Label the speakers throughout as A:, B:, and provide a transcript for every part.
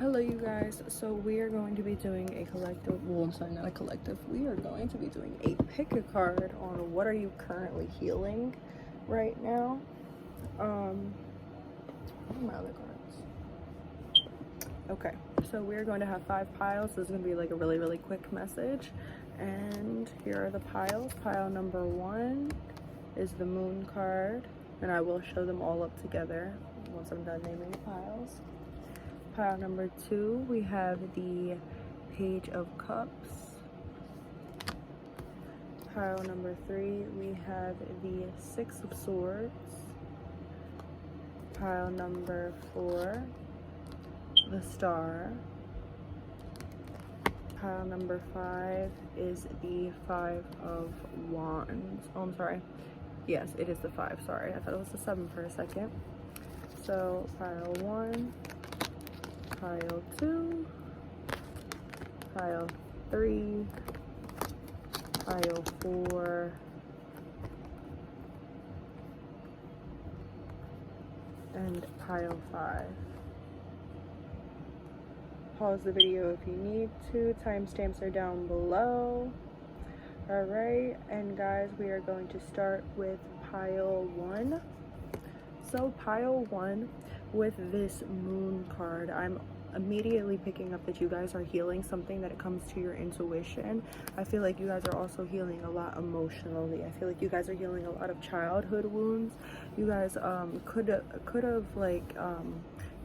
A: Hello you guys, so we are going to be doing a collective, well I'm sorry, not a collective, we are going to be doing a pick a card on what are you currently healing right now. What are my other cards? Okay, so we're going to have 5 piles. This is going to be like a really quick message, and here are the piles. Pile number 1 is the moon card, and I will show them all up together once I'm done naming the piles. Pile number 2, we have the Page of Cups. Pile number 3, we have the 6 of Swords. Pile number 4, the Star. Pile number 5 is the 5 of Wands. Oh, I'm sorry. Yes, it is the 5. Sorry, I thought it was the 7 for a second. So pile 1. Pile 2, pile 3, pile 4, and pile 5. Pause the video if you need to. Timestamps are down below. Alright, and guys, we are going to start with pile 1. So pile 1, with this moon card, I'm immediately picking up that you guys are healing something that it comes to your intuition. I feel like you guys are also healing a lot emotionally. I feel like you guys are healing a lot of childhood wounds. You guys could have like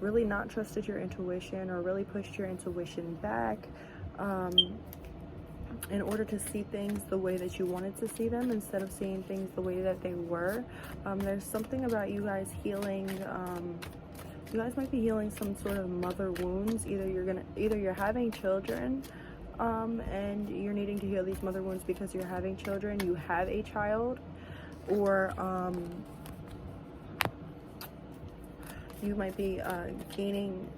A: really not trusted your intuition, or really pushed your intuition back in order to see things the way that you wanted to see them, instead of seeing things the way that they were. There's something about you guys healing, you guys might be healing some sort of mother wounds. Either you're having children, and you're needing to heal these mother wounds because you're having children, you have a child, or you might be gaining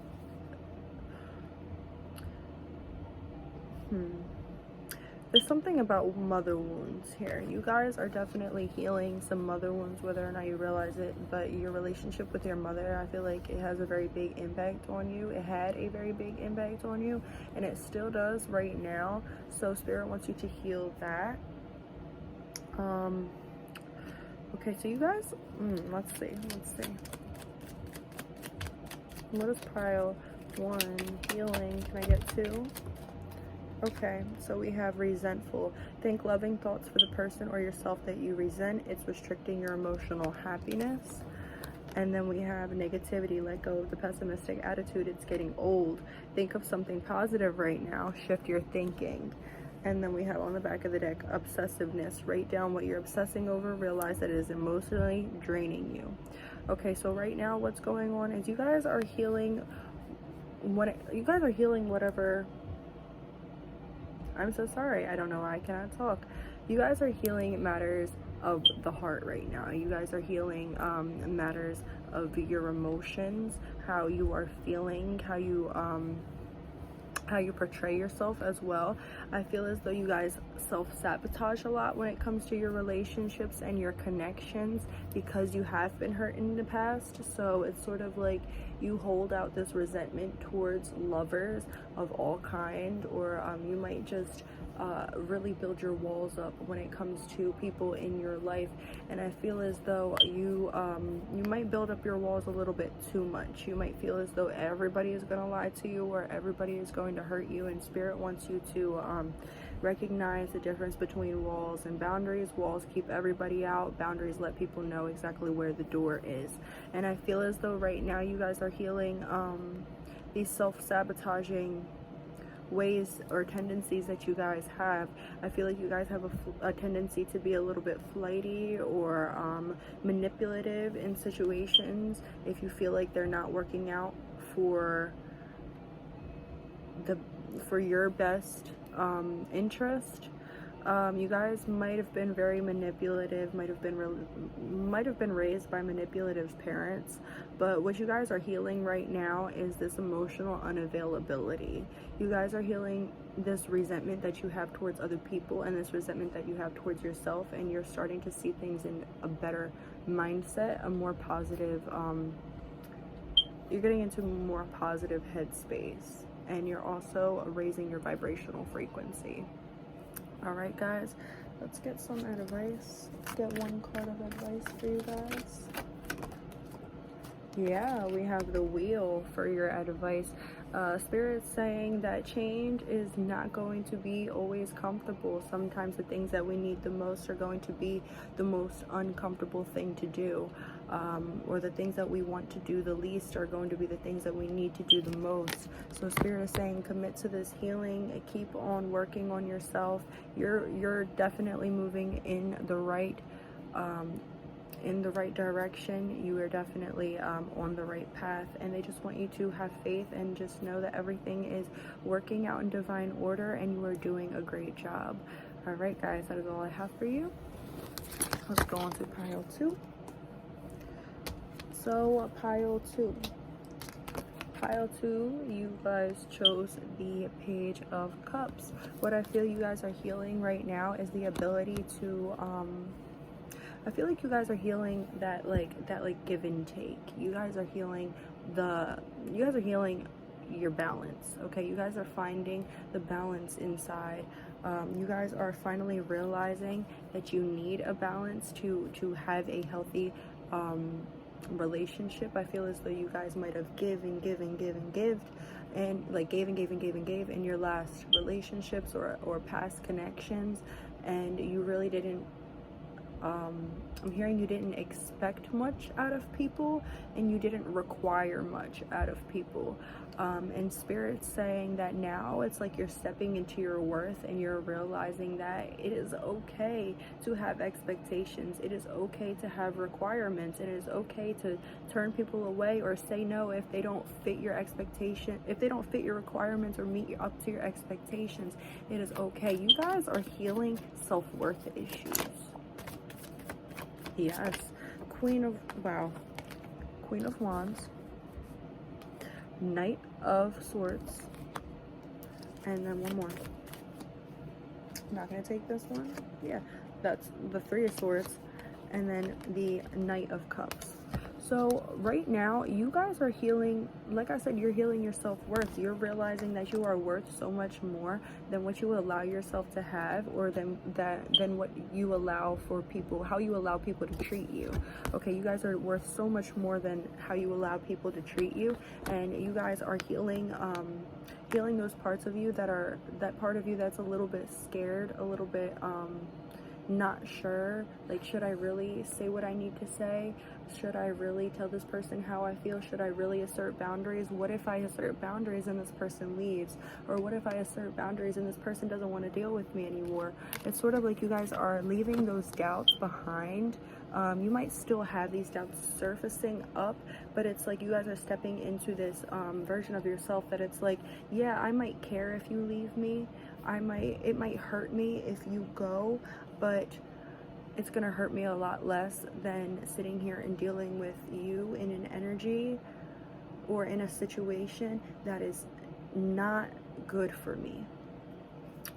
A: there's something about mother wounds here. You guys are definitely healing some mother wounds, whether or not you realize it, but your relationship with your mother, I feel like it has a very big impact on you. It had a very big impact on you, and it still does right now. So Spirit wants you to heal that. Okay, so you guys, let's see. What is pile 1 healing? Can I get 2? Okay, so we have resentful. Think loving thoughts for the person or yourself that you resent. It's restricting your emotional happiness. And then we have negativity. Let go of the pessimistic attitude. It's getting old. Think of something positive right now. Shift your thinking. And then we have on the back of the deck, obsessiveness. Write down what you're obsessing over. Realize that it is emotionally draining you. Okay, so right now what's going on is you guys are healing whatever. I'm so sorry. I don't know why I cannot talk. You guys are healing matters of the heart right now. You guys are healing matters of your emotions, how you are feeling, how you portray yourself as well. I feel as though you guys self-sabotage a lot when it comes to your relationships and your connections, because you have been hurt in the past. So it's sort of like you hold out this resentment towards lovers of all kind, or you might just really build your walls up when it comes to people in your life. And I feel as though you might build up your walls a little bit too much. You might feel as though everybody is going to lie to you, or everybody is going to hurt you, and Spirit wants you to recognize the difference between walls and boundaries. Walls keep everybody out. Boundaries let people know exactly where the door is. And I feel as though right now you guys are healing these self-sabotaging ways or tendencies that you guys have. I feel like you guys have a tendency to be a little bit flighty or manipulative in situations if you feel like they're not working out for your best interest. You guys might have been very manipulative, might have been raised by manipulative parents, but what you guys are healing right now is this emotional unavailability. You guys are healing this resentment that you have towards other people, and this resentment that you have towards yourself, and you're starting to see things in a better mindset, a more positive you're getting into a more positive headspace, and you're also raising your vibrational frequency. All right, guys, let's get some advice. Get one card of advice for you guys. Yeah, we have the wheel for your advice. Spirit's saying that change is not going to be always comfortable. Sometimes the things that we need the most are going to be the most uncomfortable thing to do. Or the things that we want to do the least are going to be the things that we need to do the most. So Spirit is saying commit to this healing, keep on working on yourself. You're definitely moving in the right direction. You are definitely on the right path, and they just want you to have faith and just know that everything is working out in divine order and you are doing a great job. All right, guys, that is all I have for you. Let's go on to pile 2. So pile 2, you guys chose the Page of Cups. What I feel you guys are healing right now is the ability to I feel like you guys are healing that give and take. You guys are healing your balance. Okay, you guys are finding the balance inside. You guys are finally realizing that you need a balance to have a healthy relationship. I feel as though you guys might have gave and gave in your last relationships or past connections, and you really didn't I'm hearing you didn't expect much out of people, and you didn't require much out of people. And Spirit's saying that now it's like you're stepping into your worth, and you're realizing that it is okay to have expectations. It is okay to have requirements. It is okay to turn people away or say no if they don't fit your expectation, if they don't fit your requirements or meet up to your expectations. It is okay. You guys are healing self-worth issues. Yes, Queen of Wands, Knight of Swords, and then one more. I'm not gonna take this one. Yeah, that's the Three of Swords, and then the Knight of Cups. So right now, you guys are healing. Like I said, you're healing your self-worth. You're realizing that you are worth so much more than what you allow yourself to have, or than what you allow for people, how you allow people to treat you. Okay, you guys are worth so much more than how you allow people to treat you, and you guys are healing those parts of you that part of you that's a little bit scared, a little bit not sure, like, should I really say what I need to say? Should I really tell this person how I feel? Should I really assert boundaries? What if I assert boundaries and this person leaves? Or what if I assert boundaries and this person doesn't want to deal with me anymore? It's sort of like you guys are leaving those doubts behind. You might still have these doubts surfacing up, but it's like you guys are stepping into this version of yourself that it's like, yeah, I might care if you leave me. It might hurt me if you go, but it's gonna hurt me a lot less than sitting here and dealing with you in an energy or in a situation that is not good for me.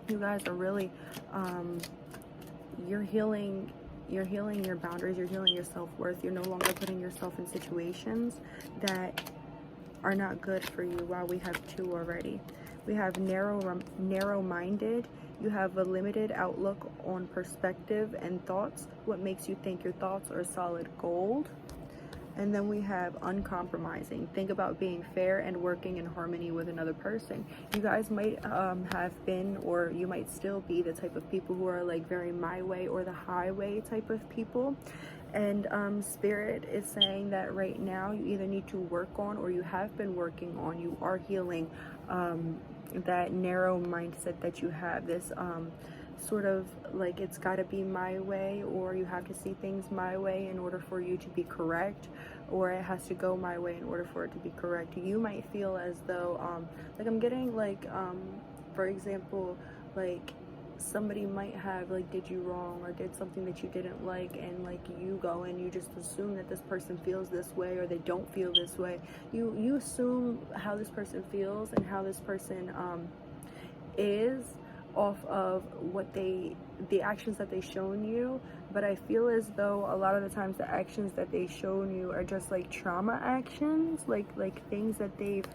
A: You guys are really you're healing your boundaries, you're healing your self-worth. You're no longer putting yourself in situations that are not good for you. Wow, we have 2 already. We have narrow-minded. You have a limited outlook on perspective and thoughts. What makes you think your thoughts are solid gold? And then we have uncompromising. Think about being fair and working in harmony with another person. You guys might have been, or you might still be, the type of people who are like very my way or the highway type of people. And Spirit is saying that right now you either need to work on, or you have been working on, you are healing that narrow mindset that you have, this sort of like it's got to be my way, or you have to see things my way in order for you to be correct, or it has to go my way in order for it to be correct. You might feel as though like I'm getting like for example, like somebody might have like did you wrong or did something that you didn't like, and like you go and you just assume that this person feels this way, or they don't feel this way. You assume how this person feels and how this person is, off of the actions that they shown you. But I feel as though a lot of the times the actions that they shown you are just like trauma actions, like things that they've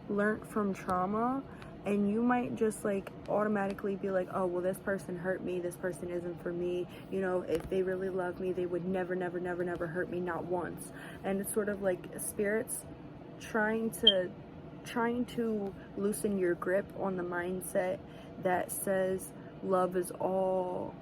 A: learned from trauma. And you might just like automatically be like, oh, well, this person hurt me, this person isn't for me, you know, if they really love me, they would never hurt me, not once. And it's sort of like spirits trying to loosen your grip on the mindset that says love is all.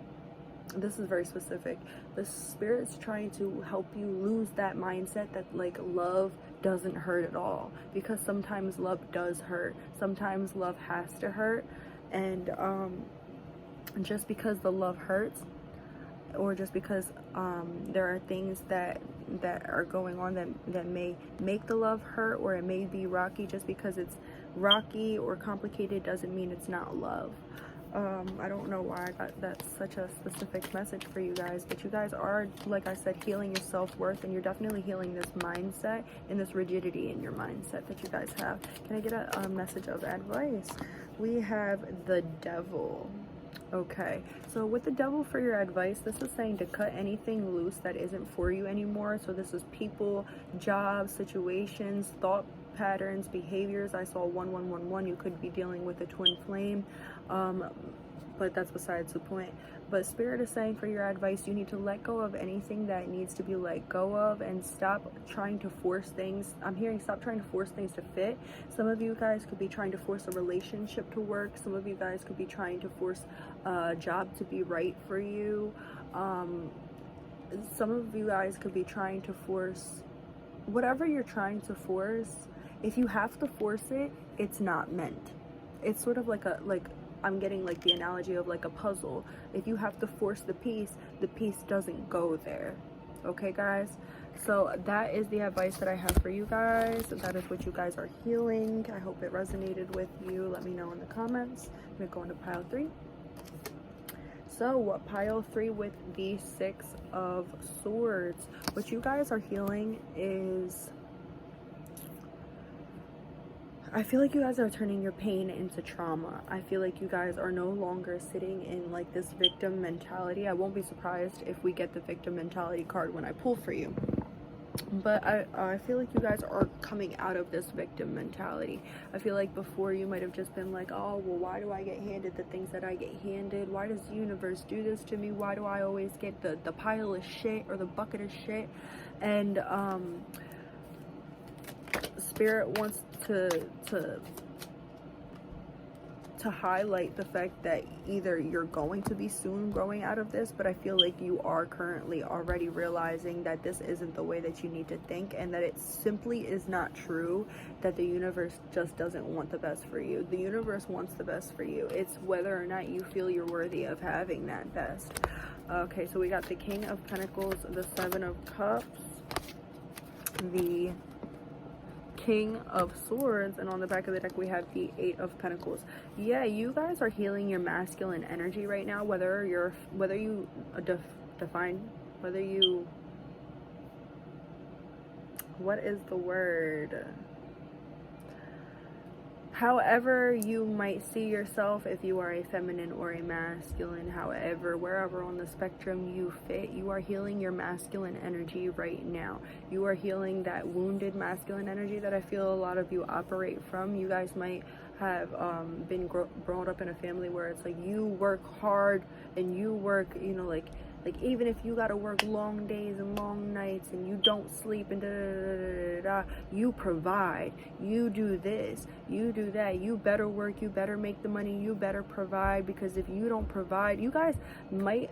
A: This is very specific. The spirit's trying to help you lose that mindset that like love doesn't hurt at all, because sometimes love does hurt, sometimes love has to hurt. And just because the love hurts, or just because there are things that are going on that may make the love hurt, or it may be rocky, just because it's rocky or complicated doesn't mean it's not love. I don't know why I got that such a specific message for you guys, but you guys are, like I said, healing your self-worth, and you're definitely healing this mindset and this rigidity in your mindset that you guys have. Can I get a message of advice? We have the Devil. Okay, so with the Devil for your advice, this is saying to cut anything loose that isn't for you anymore. So this is people, jobs, situations, thought patterns, behaviors. I saw 1111. You could be dealing with a twin flame, but that's besides the point. But Spirit is saying for your advice, you need to let go of anything that needs to be let go of, and stop trying to force things. I'm hearing stop trying to force things to fit. Some of you guys could be trying to force a relationship to work. Some of you guys could be trying to force a job to be right for you. Some of you guys could be trying to force whatever you're trying to force. If you have to force it, it's not meant. It's sort of like I'm getting like the analogy of like a puzzle. If you have to force the piece doesn't go there. Okay, guys? So that is the advice that I have for you guys. That is what you guys are healing. I hope it resonated with you. Let me know in the comments. I'm gonna go into pile 3. So pile 3 with the 6 of Swords. What you guys are healing is, I feel like you guys are turning your pain into trauma. I feel like you guys are no longer sitting in like this victim mentality. I won't be surprised if we get the victim mentality card when I pull for you. But I feel like you guys are coming out of this victim mentality. I feel like before you might have just been like, oh, well, why do I get handed the things that I get handed? Why does the universe do this to me? Why do I always get the pile of shit or the bucket of shit? And Spirit wants to highlight the fact that either you're going to be soon growing out of this, but I feel like you are currently already realizing that this isn't the way that you need to think, and that it simply is not true that the universe just doesn't want the best for you. The universe wants the best for you. It's whether or not you feel you're worthy of having that best. Okay, so we got the King of Pentacles, the 7 of Cups, the King of Swords, and on the back of the deck we have the 8 of Pentacles. Yeah, you guys are healing your masculine energy right now, whether you what is the word? However you might see yourself, if you are a feminine or a masculine, however, wherever on the spectrum you fit, you are healing your masculine energy right now. You are healing that wounded masculine energy that I feel a lot of you operate from. You guys might have been brought up in a family where it's like you work hard and you work, you know, like even if you gotta work long days and long nights and you don't sleep and you provide, you do this, you do that, you better work, you better make the money, you better provide, because if you don't provide, you guys might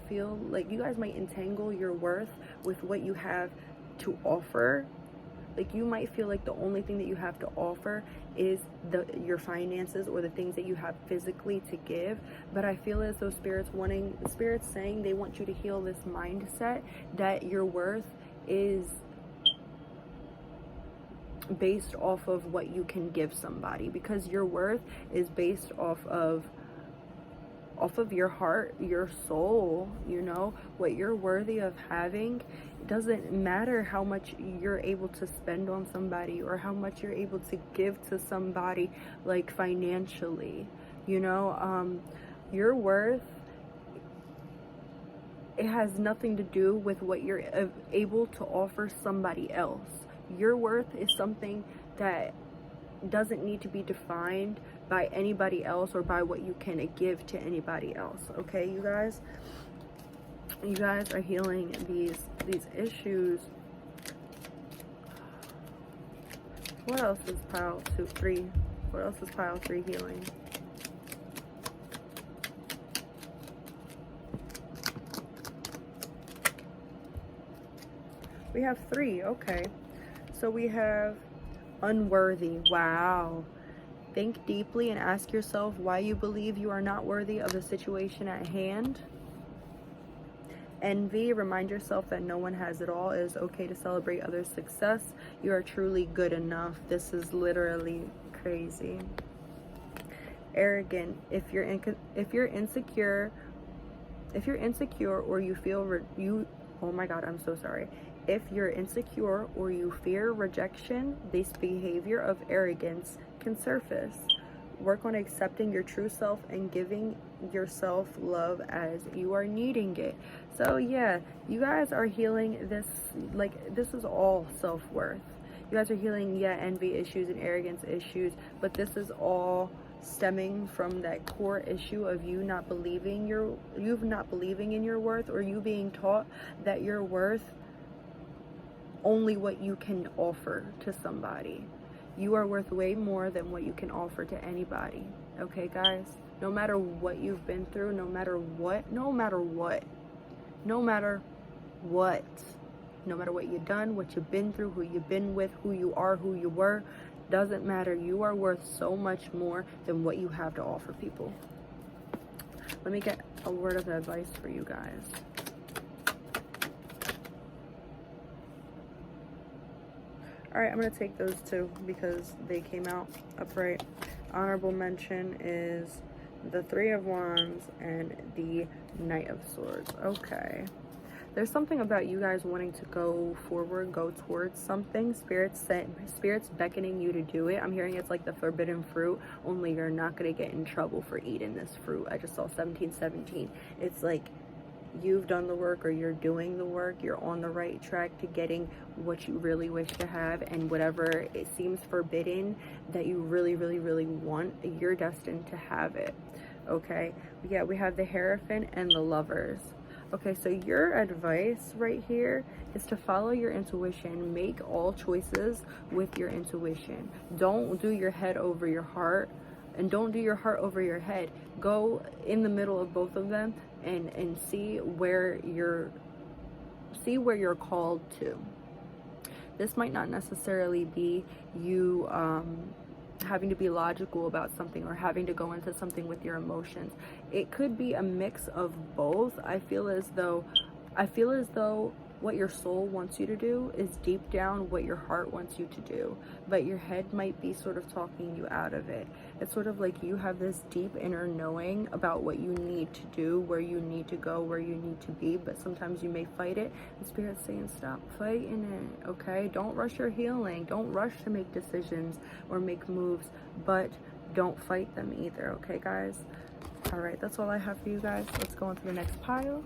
A: feel like you guys might entangle your worth with what you have to offer. Like you might feel like the only thing that you have to offer is your finances or the things that you have physically to give. But I feel as though Spirit's saying they want you to heal this mindset that your worth is based off of what you can give somebody, because your worth is based off off of your heart, your soul, you know, what you're worthy of having. It doesn't matter how much you're able to spend on somebody or how much you're able to give to somebody, like financially, you know. Your worth, it has nothing to do with what you're able to offer somebody else. Your worth is something that doesn't need to be defined by anybody else or by what you can give to anybody else. Okay, you guys are healing these issues. What else is pile 3? What else is pile 3 healing? We have 3. Okay, so we have unworthy. Wow. Think deeply and ask yourself why you believe you are not worthy of the situation at hand. Envy. Remind yourself that no one has it all. It is okay to celebrate others' success. You are truly good enough. This is literally crazy. Arrogant. If you're insecure or you feel oh my god, I'm so sorry. If you're insecure or you fear rejection, this behavior of arrogance can surface. Work on accepting your true self and giving yourself love as you are needing it. So yeah, you guys are healing this, like, this is all self-worth. You guys are healing, yeah, envy issues and arrogance issues, but this is all stemming from that core issue of you not believing in your worth, or you being taught that you're worth only what you can offer to somebody. You are worth way more than what you can offer to anybody. Okay, guys? No matter what you've been through, no matter what you've done, what you've been through, who you've been with, who you are, who you were, doesn't matter. You are worth so much more than what you have to offer people. Let me get a word of advice for you guys. Alright, I'm going to take those 2 because they came out upright. Honorable mention is the 3 of Wands and the Knight of Swords. Okay. There's something about you guys wanting to go forward, go towards something. Spirits beckoning you to do it. I'm hearing it's like the forbidden fruit, only you're not going to get in trouble for eating this fruit. I just saw 1717. It's like you've done the work, or you're doing the work. You're on the right track to getting what you really wish to have, and whatever it seems forbidden that you really, really, really want, you're destined to have it. Okay, yeah, we have the Hierophant and the Lovers. Okay, so your advice right here is to follow your intuition. Make all choices with your intuition. Don't do your head over your heart, and don't do your heart over your head. Go in the middle of both of them and see where you're called to. This might not necessarily be you having to be logical about something or having to go into something with your emotions. It could be a mix of both. I feel as though what your soul wants you to do is deep down what your heart wants you to do, but your head might be sort of talking you out of it. It's sort of like you have this deep inner knowing about what you need to do, where you need to go, where you need to be, but sometimes you may fight it, and Spirit's saying stop fighting it. Okay, don't rush your healing. Don't rush to make decisions or make moves, but don't fight them either. Okay, guys? All right, that's all I have for you guys. Let's go on to the next pile.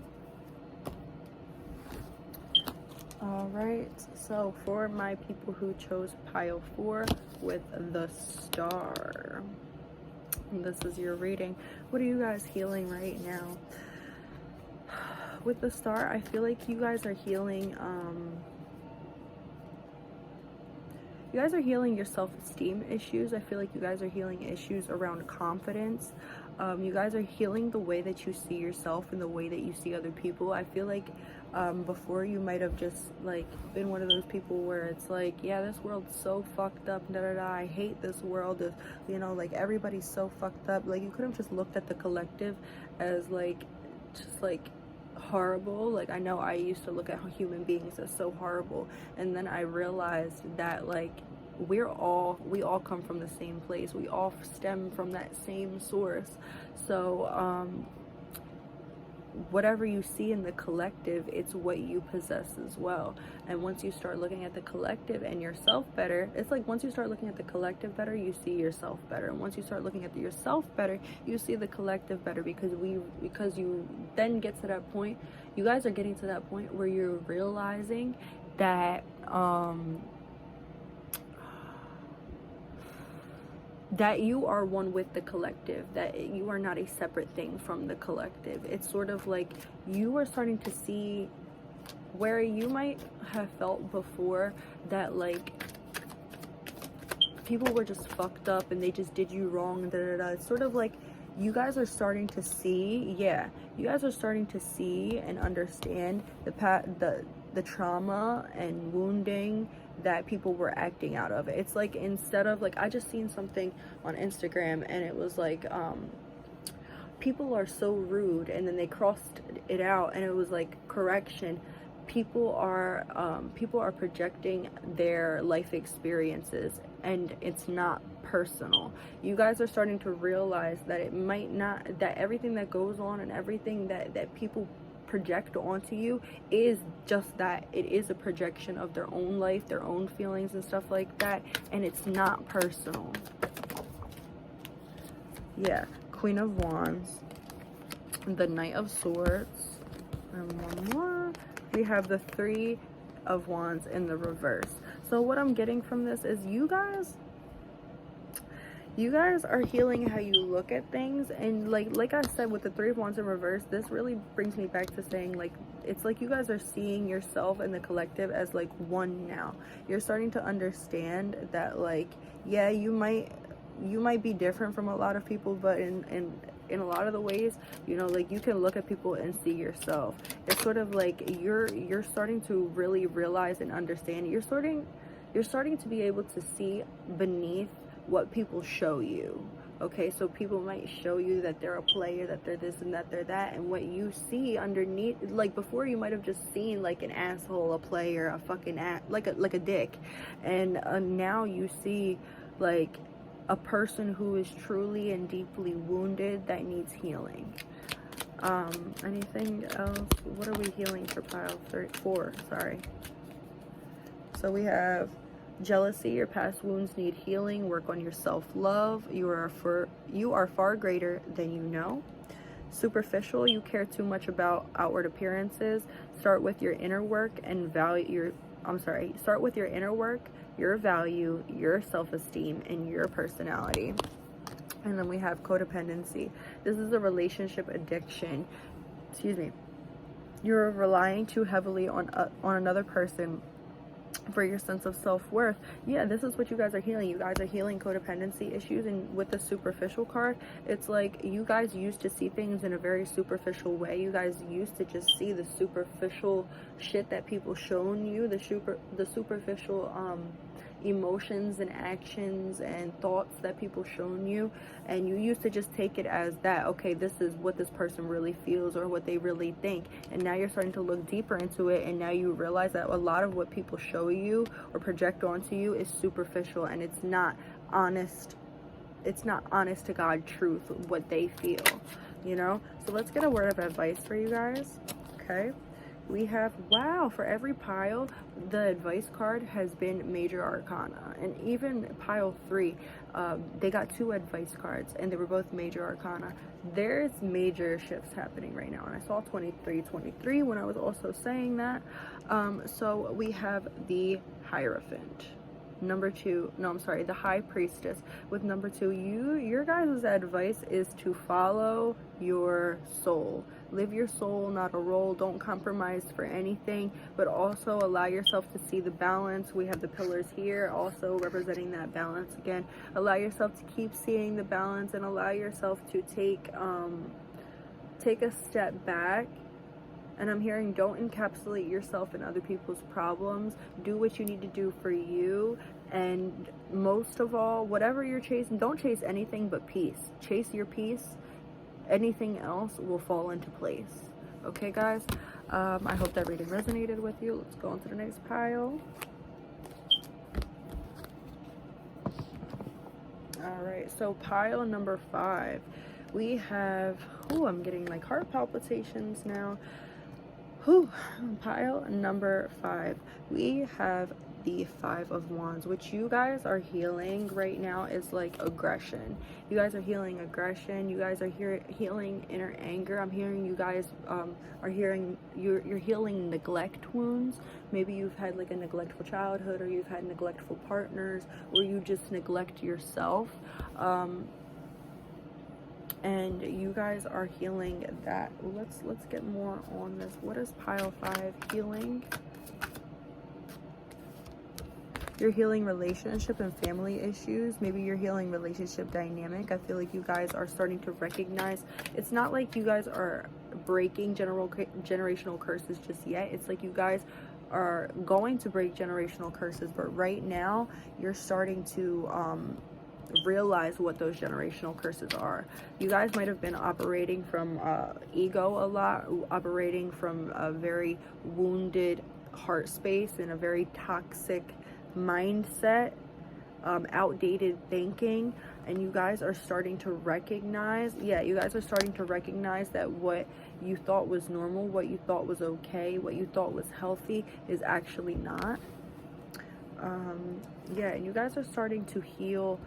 A: All right, so for my people who chose pile 4 with the Star, and this is your reading. What are you guys healing right now? With the Star, I feel like you guys are healing, your self-esteem issues. I feel like you guys are healing issues around confidence. You guys are healing the way that you see yourself and the way that you see other people. I feel like before you might have just like been one of those people where it's like, yeah, this world's so fucked up, da da da, I hate this world, of, you know, like everybody's so fucked up. Like you could have just looked at the collective as like just like horrible. Like I know I used to look at human beings as so horrible, and then I realized that like we all come from the same place. We all stem from that same source. So whatever you see in the collective, it's what you possess as well. And once you start looking at the collective and yourself better, it's like once you start looking at the collective better, you see yourself better. And once you start looking at yourself better, you see the collective better, because you then get to that point, you guys are getting to that point where you're realizing that that you are one with the collective, that you are not a separate thing from the collective. It's sort of like you are starting to see where you might have felt before that like people were just fucked up and they just did you wrong and It's sort of like you guys are starting to see, you guys are starting to see and understand the trauma and wounding that people were acting out of. It's like, instead of like, I just seen something on Instagram and it was like, people are so rude, and then they crossed it out and it was like, correction, people are projecting their life experiences and it's not personal. You guys are starting to realize that it might not, that everything that goes on and everything that people project onto you is just that. It is a projection of their own life, their own feelings and stuff like that, and it's not personal. Queen of Wands, the Knight of Swords, and one more. We have the Three of Wands in the reverse. So what I'm getting from this is you guys are healing how you look at things. And like I said, with the Three of Wands in reverse, this really brings me back to saying, like, it's like you guys are seeing yourself and the collective as like one now. You're starting to understand that, like, yeah, you might be different from a lot of people, but in a lot of the ways, you know, like, you can look at people and see yourself. It's sort of like you're starting to really realize and understand. You're starting to be able to see beneath what people show you. Okay, so people might show you that they're a player, that they're this and that they're that, and what you see underneath, like, before you might have just seen like an asshole, a player, a fucking like a dick, and now you see like a person who is truly and deeply wounded that needs healing. Anything else? What are we healing for pile 4? Sorry. So we have jealousy. Your past wounds need healing. Work on your self-love. You are far greater than you know. Superficial. You care too much about outward appearances. Start with your inner work and start with your inner work, your value, your self-esteem, and your personality. And then we have codependency. This is a relationship addiction. You're relying too heavily on another person for your sense of self-worth. This is what you guys are healing. You guys are healing codependency issues. And with the superficial card, it's like you guys used to see things in a very superficial way. You guys used to just see the superficial shit that people shown you, the superficial emotions and actions and thoughts that people shown you, and you used to just take it as that, okay, this is what this person really feels or what they really think. And now you're starting to look deeper into it, and now you realize that a lot of what people show you or project onto you is superficial, and it's not honest to God truth what they feel, you know. So let's get a word of advice for you guys. Okay, we have, wow, for every pile, the advice card has been major arcana. And even pile 3, they got 2 advice cards, and they were both major arcana. There's major shifts happening right now, and I saw 23 when I was also saying that. So we have the Hierophant. The High Priestess. With number 2, your guys' advice is to follow your soul. Live your soul, not a role. Don't compromise for anything, but also allow yourself to see the balance. We have the pillars here also representing that balance again. Allow yourself to keep seeing the balance, and allow yourself to take a step back. And I'm hearing, don't encapsulate yourself in other people's problems. Do what you need to do for you. And most of all, whatever you're chasing, don't chase anything but peace. Chase your peace. Anything else will fall into place. Okay, guys? I hope that reading resonated with you. Let's go on to the next pile. Alright, so pile number 5. We have, oh, I'm getting like heart palpitations now. Pile number 5. We have the 5 of Wands. What you guys are healing right now is like aggression. You guys are healing aggression. You guys are healing inner anger. I'm hearing you guys are hearing you're healing neglect wounds. Maybe you've had like a neglectful childhood, or you've had neglectful partners, or you just neglect yourself. And you guys are healing that. Let's get more on this. What is pile 5 healing? You're healing relationship and family issues. Maybe you're healing relationship dynamic. I feel like you guys are starting to recognize, it's not like you guys are breaking generational curses just yet. It's like you guys are going to break generational curses, but right now you're starting to realize what those generational curses are. You guys might have been operating from ego a lot, operating from a very wounded heart space and a very toxic mindset, outdated thinking, and you guys are starting to recognize, you guys are starting to recognize that what you thought was normal, what you thought was okay, what you thought was healthy is actually not. And you guys are starting to heal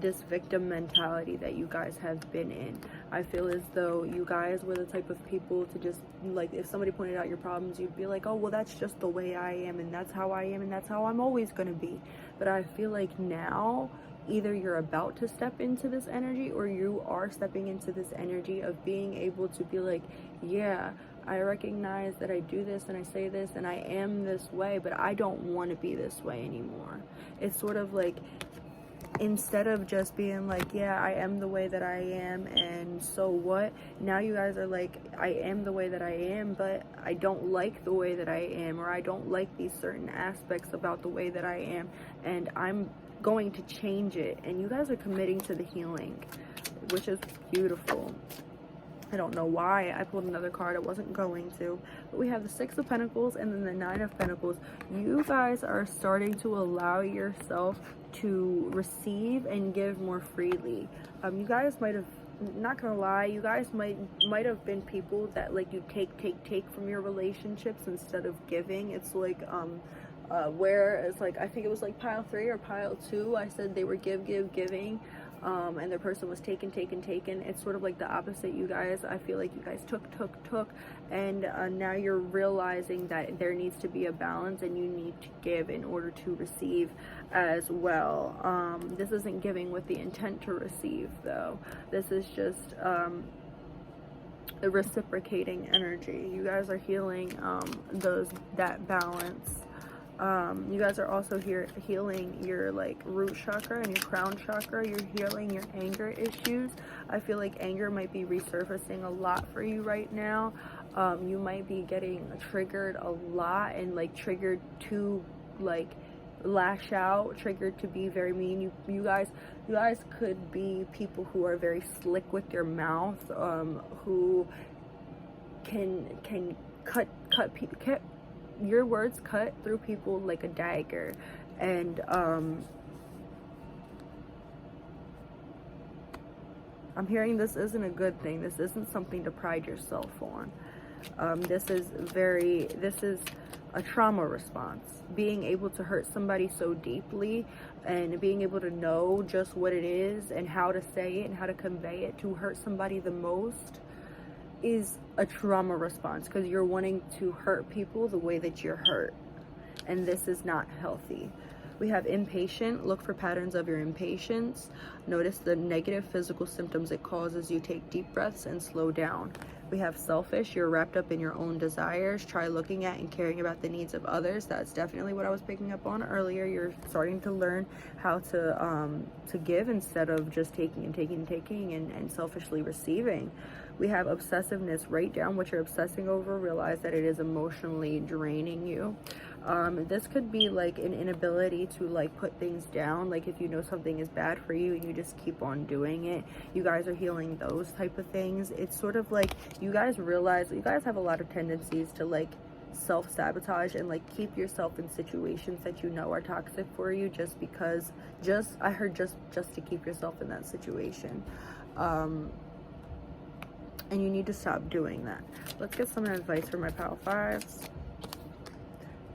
A: this victim mentality that you guys have been in. I feel as though you guys were the type of people to just, like, if somebody pointed out your problems, you'd be like, oh, well, that's just the way I am, and that's how I am, and that's how I'm always going to be. But I feel like now, either you're about to step into this energy, or you are stepping into this energy of being able to be like, yeah, I recognize that I do this and I say this and I am this way, but I don't want to be this way anymore. It's sort of like, instead of just being like, yeah, I am the way that I am, and so what? Now you guys are like, I am the way that I am, but I don't like the way that I am, or I don't like these certain aspects about the way that I am, and I'm going to change it. And you guys are committing to the healing, which is beautiful. I don't know why I pulled another card. I wasn't going to. But we have the 6 of Pentacles and then the 9 of Pentacles. You guys are starting to allow yourself to receive and give more freely. You guys might have, not gonna lie, you guys might have been people that, like, you take from your relationships instead of giving. It's like where it's like, I think it was like pile 3 or pile 2, I said they were giving, and the person was taken. It's sort of like the opposite. You guys, I feel like you guys took, and now you're realizing that there needs to be a balance, and you need to give in order to receive as well. This isn't giving with the intent to receive, though. This is just the reciprocating energy. You guys are healing that balance. You guys are also healing your, like, root chakra and your crown chakra. You're healing your anger issues. I feel like anger might be resurfacing a lot for you right now. You might be getting triggered a lot, and, like, triggered to, like, lash out, triggered to be very mean. You guys could be people who are very slick with your mouth, who can cut your words cut through people like a dagger. And I'm hearing this isn't a good thing. This isn't something to pride yourself on. This is a trauma response. Being able to hurt somebody so deeply, and being able to know just what it is and how to say it and how to convey it to hurt somebody the most is a trauma response, because you're wanting to hurt people the way that you're hurt, and this is not healthy. We have impatient. Look for patterns of your impatience. Notice the negative physical symptoms it causes. You take deep breaths and slow down. We have selfish. You're wrapped up in your own desires. Try looking at and caring about the needs of others. That's definitely what I was picking up on earlier. You're starting to learn how to give instead of just taking and selfishly receiving. We have obsessiveness. Write down what you're obsessing over. Realize that it is emotionally draining you. This could be like an inability to, like, put things down. Like, if you know something is bad for you and you just keep on doing it, you guys are healing those type of things. It's sort of like you guys realize you guys have a lot of tendencies to, like, self-sabotage and like keep yourself in situations that you know are toxic for you just because, I heard just to keep yourself in that situation. And you need to stop doing that. Let's get some advice for my Power Fives.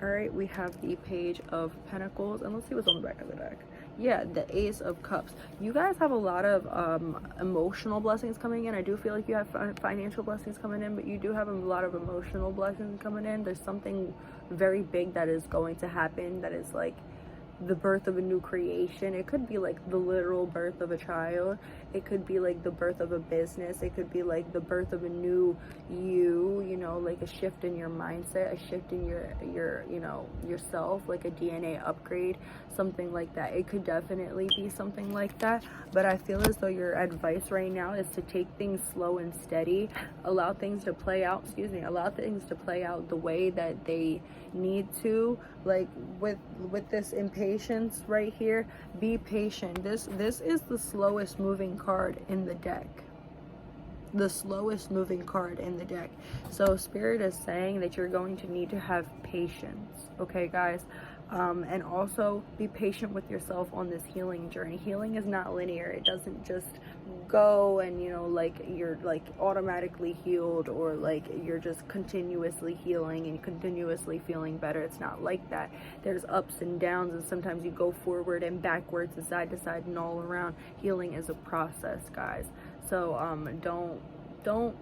A: All right, we have the Page of Pentacles, and let's see what's on the back of the deck. Yeah, the Ace of Cups. You guys have a lot of emotional blessings coming in. I do feel like you have financial blessings coming in, but you do have a lot of emotional blessings coming in. There's something very big that is going to happen that is like the birth of a new creation. It could be like the literal birth of a child. It could be like the birth of a business. It could be like the birth of a new you know, like a shift in your mindset, a shift in your you know, yourself, like a DNA upgrade, something like that. It could definitely be something like that, but I feel as though your advice right now is to take things slow and steady, allow things to play out, allow things to play out the way that they need to. Like with this impatience right here, be patient. This is the slowest moving card in the deck. The slowest moving card in the deck. So Spirit is saying that you're going to need to have patience, okay guys? And also be patient with yourself on this healing journey. Healing is not linear. It doesn't just go and, you know, like you're like automatically healed, or like you're just continuously healing and continuously feeling better. It's not like that. There's ups and downs, and sometimes you go forward and backwards and side to side and all around. Healing is a process, guys. So don't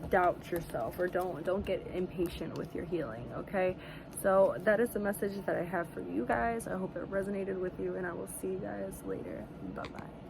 A: doubt yourself, or don't get impatient with your healing, okay? So that is the message that I have for you guys. I hope it resonated with you, and I will see you guys later. Bye bye.